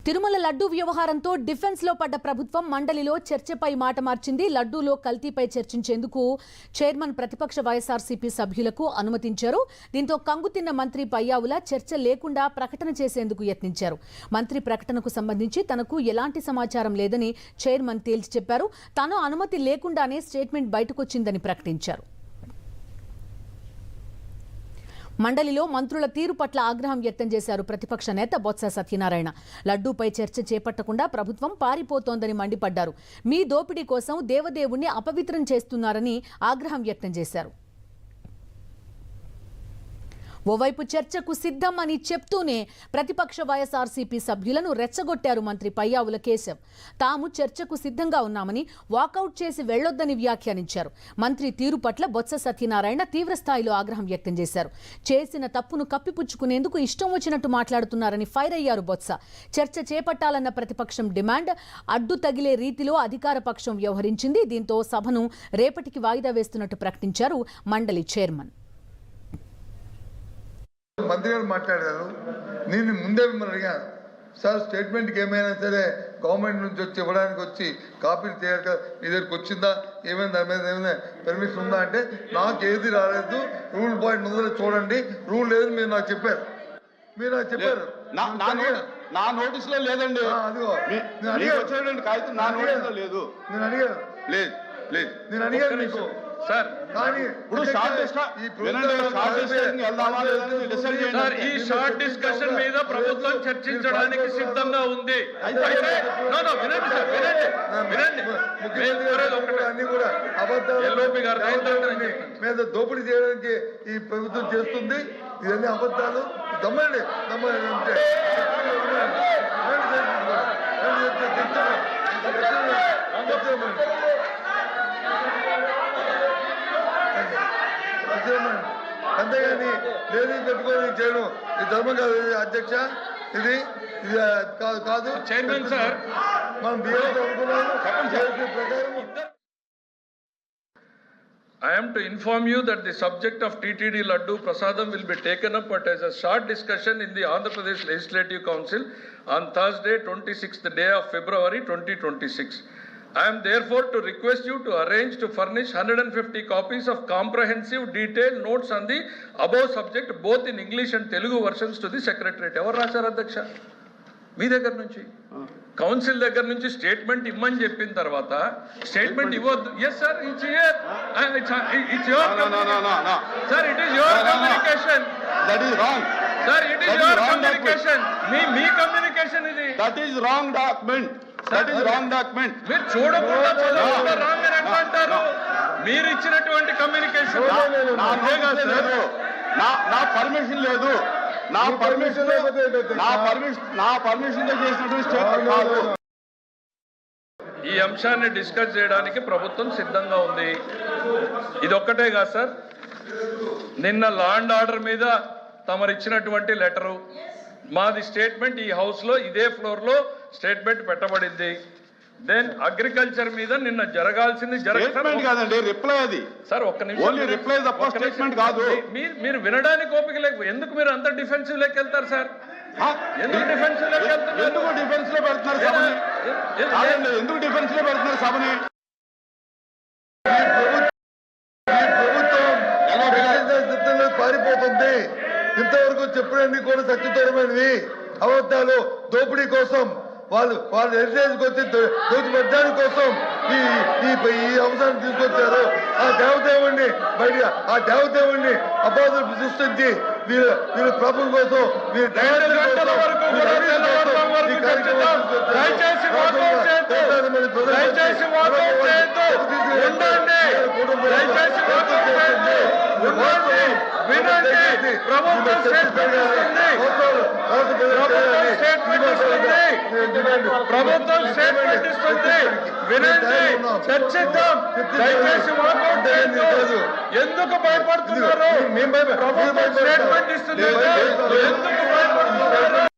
Tirumala laddu వ్యవహారంతో defence లో పడ్డ ప్రభుత్వం మండలిలో చర్చపై మాట మార్చింది. లడ్డూలో కల్తీపై చర్చించేందుకు చైర్మన్ ప్రతిపక్ష వైఎస్ఆర్సీపీ సభ్యులకు అనుమతించారు. దీంతో కంగుతిన్న మంత్రి పయ్యావుల చర్చ లేకుండా ప్రకటన చేసేందుకు యత్నించారు. మంత్రి ప్రకటనకు సంబంధించి తనకు ఎలాంటి సమాచారం లేదని చైర్మన్ తేల్చి చెప్పారు. తాను అనుమతి లేకుండానే స్టేట్మెంట్ బయటకొచ్చిందని ప్రకటించారు. మండలిలో మంత్రుల తీరు పట్ల ఆగ్రహం వ్యక్తం చేశారు ప్రతిపక్ష నేత బొత్స సత్యనారాయణ. లడ్డూపై చర్చ చేపట్టకుండా ప్రభుత్వం పారిపోతోందని మండిపడ్డారు. మీ దోపిడీ కోసం దేవదేవుణ్ణి అపవిత్రం చేస్తున్నారని ఆగ్రహం వ్యక్తం చేశారు. ఓవైపు చర్చకు సిద్ధం అని చెప్తూనే ప్రతిపక్ష వైఎస్ఆర్సీపీ సభ్యులను రెచ్చగొట్టారు మంత్రి పయ్యావుల కేశవ్. తాము చర్చకు సిద్ధంగా ఉన్నామని వాకౌట్ చేసి వెళ్లొద్దని వ్యాఖ్యానించారు. మంత్రి తీరు పట్ల బొత్స సత్యనారాయణ తీవ్రస్థాయిలో ఆగ్రహం వ్యక్తం చేశారు. చేసిన తప్పును కప్పిపుచ్చుకునేందుకు ఇష్టం వచ్చినట్టు మాట్లాడుతున్నారని ఫైర్ అయ్యారు బొత్స. చర్చ చేపట్టాలన్న ప్రతిపక్షం డిమాండ్ అడ్డు తగిలే రీతిలో అధికార పక్షం వ్యవహరించింది. దీంతో సభను రేపటికి వాయిదా వేస్తున్నట్టు ప్రకటించారు మండలి చైర్మన్. మంత్రి గారు మాట్లాడారు. నేను ముందే మిమ్మల్ని అడిగాను, సార్ స్టేట్మెంట్కి ఏమైనా సరే గవర్నమెంట్ నుంచి వచ్చి ఇవ్వడానికి వచ్చి కాపీలు చేయాలి కదా, మీ దగ్గరికి వచ్చిందా, ఏమైనా దాని మీద ఏమైనా పర్మిషన్ ఉందా అంటే నాకు ఏది రాలేదు, రూల్ పాయింట్ ఉందో చూడండి, రూల్ లేదు మీరు నాకు చెప్పారు. నా నోటీస్ లో లేదండి. అదిగో నేను అడిగాను కాగితం నా నోటీస్ లో లేదు. నేను అడిగాను నేను అడిగాను మీకు సార్. కానీ ఇప్పుడు ఈ షార్ట్ డిస్కషన్ మీద ప్రభుత్వం చర్చించడానికి సిద్ధంగా ఉంది. అన్ని కూడా అబద్ధాలు మీద దోపిడీ చేయడానికి ఈ ప్రభుత్వం చేస్తుంది. ఇవన్నీ అబద్ధాలు. దమ్మండి అంటే అంతేగాని లేదు పెట్టుకొని చేయడం ఇది ధర్మం కాదు అధ్యక్ష. ఇది కాదు చైర్మన్ సార్, మనం బియ్యం అనుకున్నాము. I am to inform you that the subject of TTD Laddu Prasadam will be taken up as a short discussion in the Andhra Pradesh Legislative Council on Thursday, 26th day of February 2026. I am therefore to request you to arrange to furnish 150 copies of comprehensive detailed notes on the above subject both in English and Telugu versions to the Secretariat. Evaru rasaru Adhyaksha? మీ దగ్గర నుంచి council దగ్గర నుంచి statement ఇమ్మని చెప్పిన తర్వాత statement ఇవ్వద్దు. Yes sir, it's your sir, it is your communication. That is wrong sir, it is your communication. మీ communication ఇది. That is wrong document. That is wrong document. మీరు చూడకుండా చదవకుండా రాంగ్ అని ఎట్లా అంటారు? మీరు ఇచ్చినటువంటి కమ్యూనికేషన్ నా పర్మిషన్ లేదు. నా పర్మిషన్ చేసినటువంటి స్టేట్మెంట్ కాదు. ఈ అంశాన్ని డిస్కస్ చేయడానికి ప్రభుత్వం సిద్ధంగా ఉంది. ఇది ఒక్కటే కాదు సార్, నిన్న లా అండ్ ఆర్డర్ మీద తమరు ఇచ్చినటువంటి లెటరు, మాది స్టేట్మెంట్ ఈ హౌస్ లో ఇదే ఫ్లోర్ లో స్టేట్మెంట్ పెట్టబడింది. దెన్ అగ్రికల్చర్ మీద నిన్న జరగాల్సింది స్టేట్మెంట్ కాదండి, రిప్లై. అది సార్ ఒక్క నిమిషం, రిప్లై తప్ప స్టేట్మెంట్ కాదు. మీరు వినడానికి ఓపిక లేక ఎందుకు మీరు అంత డిఫెన్సివ్ లెక్క వెళ్తారు సార్? ఎందుకు డిఫెన్సివ్ లెక్క వెళ్తారు? ఎందుకు డిఫెన్స్ లో పెడుతున్నారు సభని? ఎందుకు డిఫెన్స్ లో పెడుతున్నారు సభని? ప్రభుత్వం పారిపోతుంది. ఇంతవరకు చెప్పినన్ని కూడా సత్యదూరమైనవి అబద్ధాలు. దోపిడీ కోసం వాళ్ళు హెరిటేజ్కి వచ్చి దోచిపెట్టడానికి కోసం ఈ అంశాన్ని తీసుకొచ్చారు. ఆ దేవదేవుణ్ణి అబాధలు సృష్టించి వీళ్ళు ప్రభుత్వం కోసం ప్రభుత్వం స్టేట్మెంట్ ఇస్తుంది, వినండి, చర్చిద్దాం. దయచేసి వాకౌట్ చేయొద్దు. ఎందుకు భయపడుతున్నారు? ప్రభుత్వం స్టేట్మెంట్ ఇస్తుంది, ఎందుకు భయపడుతున్నారు?